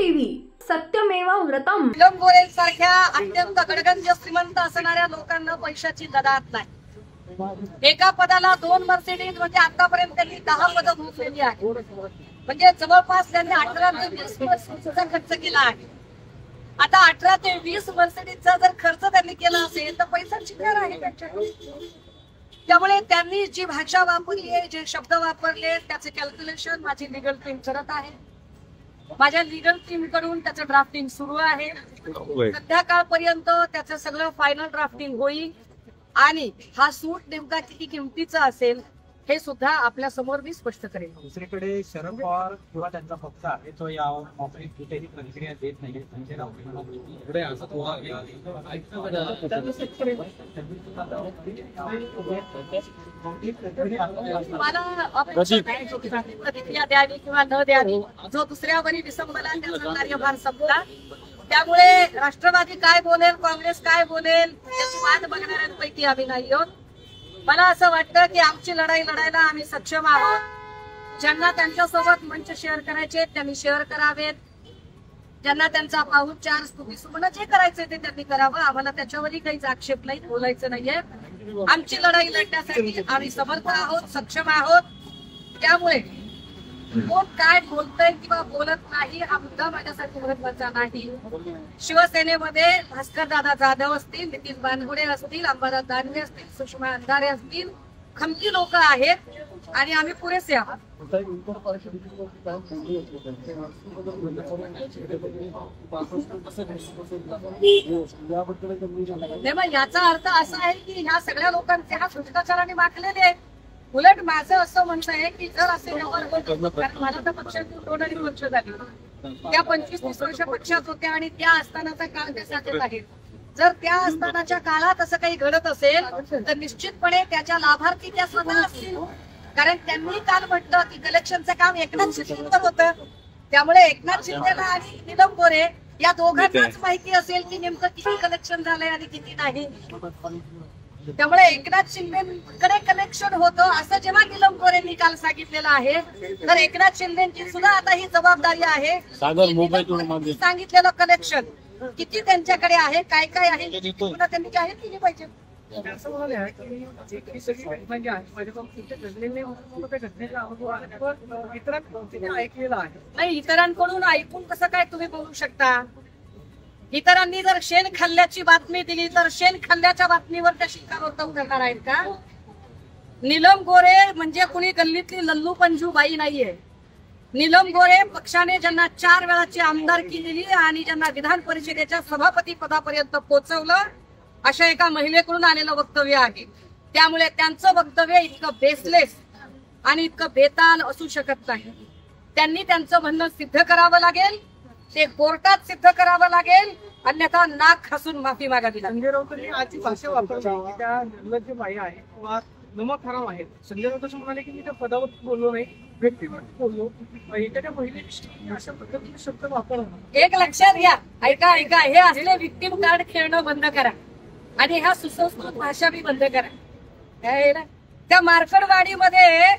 TV सत्यमेव व्रतम। नीलम गोरे सारख्या अत्यंत गडगंज श्रीमंत असणाऱ्या लोकांना पैशाची ददात नाही। एका पदाला 2 मर्सिडीज म्हणजे आतापर्यंत त्यांनी 10 पदं भोगलेली आहे। म्हणजे जवळपास त्यांनी 18 ते 20 मर्सिडीजचा खर्च केला आहे। आता 18 ते 20 मर्सिडीजचा जर खर्च त्यांनी केला असेल तर पैसा चिल्लर आहे त्यांच्याकडे। त्यामुळे त्यांनी जी भाषा वापरली आहे, जे शब्द वापरले, त्याचे कॅल्क्युलेशन माझी लीगल टीम करत आहे। माझ्या लीगल टीम कडून त्याचं ड्राफ्टिंग सुरू आहे। संध्याकाळपर्यंत त्याचं सगळं फायनल ड्राफ्टिंग होईल आणि हा सूट नेमका किती किमतीचा असेल हे सुद्धा आपल्या समोर मी स्पष्ट करेन। दुसरीकडे शरद पवार किंवा त्यांचा पक्ष आहे तो या ऑफरिंग कुठेही प्रतिक्रिया देत नाही। प्रतिक्रिया द्यावी किंवा न द्यावी, जो दुसऱ्यावरील विसंबला त्याचा कार्यभार संपला। त्यामुळे राष्ट्रवादी काय बोलेल, काँग्रेस काय बोलेल याची वाट बघणाऱ्यांपैकी आम्ही नाही आहोत। मला असं वाटतं की आमची लढाई लढायला आम्ही सक्षम आहोत। ज्यांना त्यांच्यासोबत मंच शेअर करायचे त्यांनी शेअर करावेत, ज्यांना त्यांचा पाहुणचार स्तुती सुमन जे करायचे ते त्यांनी करावं। आम्हाला त्याच्यावरही काहीच आक्षेप नाही, बोलायचं नाहीये। आमची लढाई लढण्यासाठी आम्ही समर्थ आहोत, सक्षम आहोत। त्यामुळे कोण काय बोलतय किंवा बोलत नाही हा मुद्दा माझ्यासाठी महत्वाचा नाही। शिवसेनेमध्ये भास्करदादा जाधव असतील, नितीन बानगुडे असतील, अंबादास दानवे असतील, सुषमा अंधारे असतील, खमकी लोक आहेत आणि आम्ही पुरेसे आहोत। याचा अर्थ असा आहे की ह्या सगळ्या लोकांचे हा भ्रष्टाचाराने माखलेले आहेत। उलट माझं असं म्हणणं आहे की जर असे व्यवहार होत, कारण मला तर पक्षाची 2 वर्ष झाली, त्या 25-30 वर्ष पक्षात होत्या आणि त्या असतानाचा काळ त्या साठत आहे। जर त्या असतानाच्या काळात असं काही घडत असेल तर निश्चितपणे त्याच्या लाभार्थी त्या स्वतः असतील, कारण त्यांनी काल म्हटलं की कलेक्शनचं काम एकनाथ शिंदेवर होतं। त्यामुळे एकनाथ शिंदेला आणि नीलम गोरे या दोघांनाच माहिती असेल की नेमकं किती कलेक्शन झालंय आणि किती नाही। त्यामुळे एकनाथ शिंदेकडे कनेक्शन होतं असं जेव्हा नीलम गोरेंनी काल सांगितलेलं आहे, तर एकनाथ शिंदेची सुद्धा आता ही जबाबदारी आहे। सांगितलेलं कनेक्शन किती त्यांच्याकडे आहे, काय काय आहे त्यांनी जाहीर केली पाहिजे। नाही, इतरांकडून ऐकून कसं काय तुम्ही बोलू शकता? इतरांनी जर शेण खाल्ल्याची बातमी दिली तर शेण खाल्ल्याच्या बातमीवर त्या शिक्कामोर्तब करणार आहेत का? नीलम गोरे म्हणजे कुणी गल्लीतली लल्लू पंजू बाई नाहीये। नीलम गोरे पक्षाने ज्यांना 4 वेळाची आमदारकी दिली आणि ज्यांना विधान परिषदेच्या सभापती पदापर्यंत पोहोचवलं, अशा एका महिलेकडून आलेलं वक्तव्य आहे। त्यामुळे त्यांचं वक्तव्य इतकं बेसलेस आणि इतकं बेताल असू शकत नाही। त्यांनी त्यांचं म्हणणं सिद्ध करावं लागेल, ते कोर्टात सिद्ध करावं लागेल, अन्यथा नाक खासून माफी मागावी लागेल। संजय राऊतांनी आजची भाषा वापरली त्या निर्लज्ज बाई आहे किंवा नमक हराम आहेत। संजय राऊत असं म्हणाले की मी त्या पदावर बोललो नाही, व्यक्तीवर बोललो, एखाद्या महिलेविषयी अशा पद्धतीने शब्द वापरणं। एक लक्षात घ्या, ऐका ऐका, हे असले विक्टिम कार्ड खेळणं बंद करा आणि ह्या सुसंस्कृत भाषा बी बंद करा। त्या मार्कडवाडीमध्ये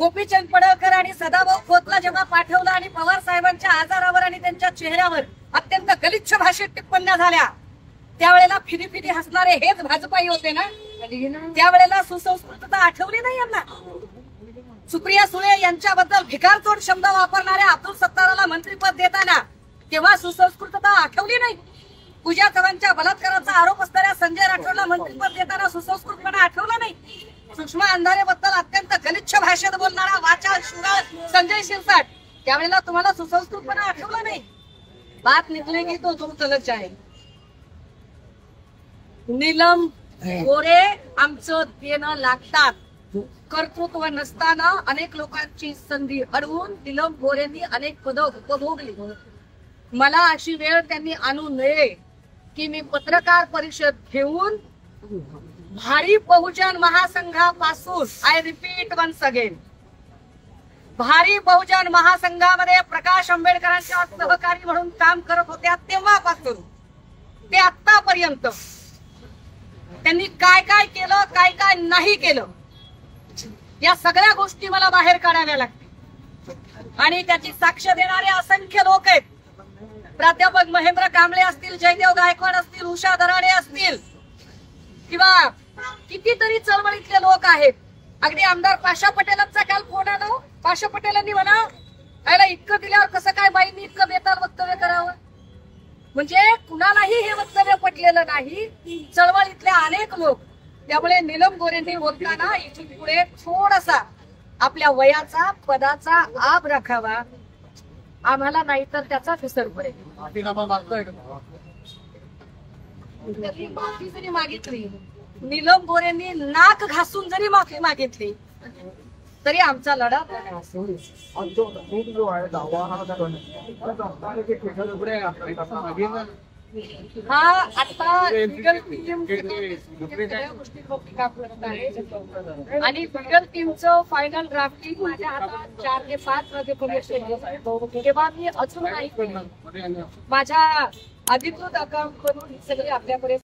गोपीचंद पडळकर आणि सदाभाऊ खोतला जेव्हा पाठवलं आणि पवार साहेबांच्या आजारावर आणि त्यांच्या चेहऱ्यावर अत्यंत गलिच्छ भाषेत टिप्पण्या झाल्या, त्यावेळेला फिरी हसणारे हेच भाजपाई होते ना। त्यावेळेला सुसंस्कृतता आठवली नाही यांना। सुप्रिया सुळे यांच्याबद्दल भिकारचोट शब्द वापरणाऱ्या अब्दुल सत्ताराला मंत्रीपद देताना तेव्हा सुसंस्कृतता आठवली नाही। पूजा चव्हाणच्या बलात्काराचा आरोप असणाऱ्या संजय राठोडला मंत्रीपद देताना सुसंस्कृतपणा आठवला नाही। सुषमा अंधारे बद्दल अत्यंत गलिच्छ भाषेत बोलणारा वाचा शुराळ संजय शिरसाट, त्यावेळेला तुम्हाला सुसंस्कृतपणा आठवला नाही। बात निकलेगी तो तुम चलत जाए। नीलम गोरे आमचं देणं लागतात। कर्तृत्व नसताना अनेक लोकांची संधी अडवून नीलम गोरेंनी अनेक पदं उपभोगली। मला अशी वेळ त्यांनी आणू नये की मी पत्रकार परिषद घेऊन भारी बहुजन महासंघापासून, आय रिपीट वन्स अगेन, भारी बहुजन महासंघामध्ये प्रकाश आंबेडकरांच्या सहकारी म्हणून काम करत होत्या तेव्हापासून ते आतापर्यंत त्यांनी काय काय केलं, काय काय नाही केलं, या सगळ्या गोष्टी मला बाहेर काढाव्या लागतील आणि त्याची साक्ष देणारे असंख्य लोक आहेत। प्राध्यापक महेंद्र कांबळे असतील, जयदेव गायकवाड असतील, उषा दराडे असतील किंवा कितीतरी चळवळीतले लोक आहेत. अगदी आमदार पाशा पटेलांचा काल फोन आला. पाशा पटेलांनी म्हणा याला इतकं दिल्यावर कसं काय बाईंनी इतकं बेताल वक्तव्य करावं. म्हणजे कुणालाही हे वक्तव्य पटलेलं नाही, चळवळीतले अनेक लोक. त्यामुळे नीलम गोरेंनी बोलताना इथून पुढे थोडासा आपल्या वयाचा पदाचा आब राखावा. आम्हाला नाही तर त्याचा फिसर पडेल. माफी जरी मागितली, नीलम गोरेंनी नाक घासून जरी माफी मागितली तरी आमचा लढा हा आता लीगल टीम आणि लीगल टीमचं फायनल ड्राफ्टिंग माझ्या हातात 4 ते 5 वाजेपर्यंत तेव्हा मी अजून नाही माझ्या अधिकृत अकाउंट करून सगळे आपल्याकडे